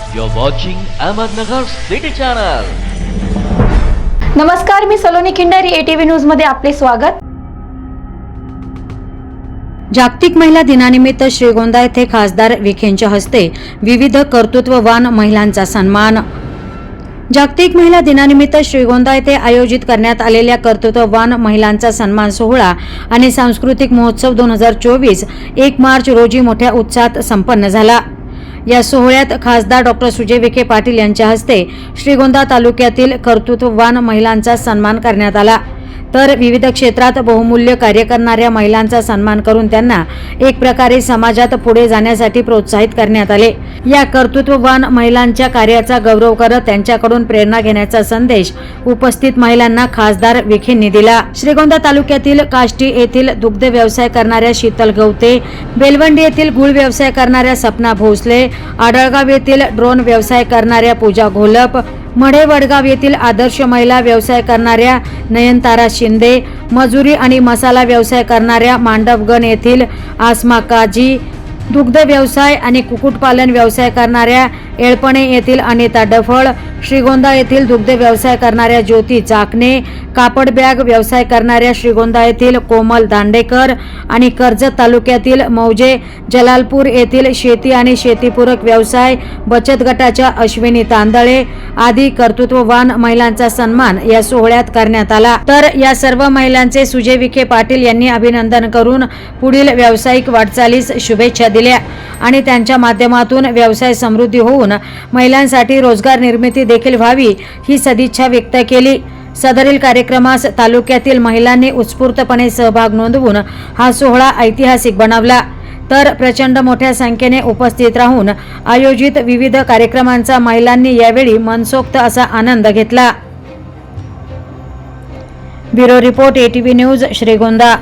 You're watching Ahmednagar City Channel. नमस्कार, मी Saloni Khindari, ATV news मध्ये आपले स्वागत. जागतिक महिला दिनानिमित्त श्रीगोंदा येथे खासदार विखेंच्या हस्ते विविध कर्तृत्ववान महिलांचा सन्मान. जागतिक महिला दिनानिमित्त श्रीगोंदा येथे आयोजित करण्यात आलेल्या कर्तृत्ववान महिलांचा सन्मान सोहळा आणि सांस्कृतिक महोत्सव 2024 1 मार्च रोजी मोठ्या उत्साहात संपन्न झाला. या सोहळ्यात खासदार डॉ. सुजय विखे पाटील यांच्या हस्ते श्रीगोंदा तालुक्यातील कर्तृत्ववान महिलांचा सन्मान करण्यात आला. तर विविध क्षेत्रात बहुमूल्य कार्य करणाऱ्या महिलांचा सन्मान करून त्यांना एक प्रकारे समाजात पुढे जाण्यासाठी प्रोत्साहित करण्यात आले. या कर्तृत्ववान महिलांच्या कार्याचा गौरव करत त्यांच्याकडून प्रेरणा घेण्याचा संदेश उपस्थित महिलांना खासदार विखेंनी दिला. श्रीगोंदा तालुक्यातील काष्टी येथील दुग्ध व्यवसाय करणाऱ्या शीतल गवते, बेलवंडी येथील गुळ व्यवसाय करणाऱ्या सपना भोसले, आडळगाव येथील ड्रोन व्यवसाय करणाऱ्या पूजा घोलप, मढे वडगाव येथील आदर्श महिला व्यवसाय करणाऱ्या नयनतारा शिंदे, मजुरी आणि मसाला व्यवसाय करणाऱ्या मांडवगण येथील आसमा काजी, दुग्ध व्यवसाय आणि कुक्कुटपालन व्यवसाय करणाऱ्या येळपणे येथील अनिता डफळ, श्रीगोंदा येथील दुग्ध व्यवसाय करणाऱ्या ज्योती चाकणे, कापड बॅग व्यवसाय करणाऱ्या श्रीगोंदा येथील कोमल दांडेकर आणि कर्जत तालुक्यातील मौजे, जलालपूर येथील शेती आणि शेतीपूरक व्यवसाय बचत गटाच्या अश्विनी तांदळे आदी कर्तृत्ववान महिलांचा सन्मान या सोहळ्यात करण्यात आला. तर या सर्व महिलांचे सुजय विखे पाटील यांनी अभिनंदन करून पुढील व्यावसायिक वाटचालीस शुभेच्छा दिल्या आणि त्यांच्या माध्यमातून व्यवसाय समृद्धी होऊन महिलांसाठी रोजगार निर्मिती देखील व्हावी ही सदिच्छा व्यक्त केली. सदरील कार्यक्रमास तालुक्यातील महिलांनी उत्स्फूर्तपणे सहभाग नोंदवून हा सोहळा ऐतिहासिक बनवला. तर प्रचंड मोठ्या संख्येने उपस्थित राहून आयोजित विविध कार्यक्रमांचा महिलांनी यावेळी मनसोक्त असा आनंद घेतला. Bureau report, ATV news, Shrigonda.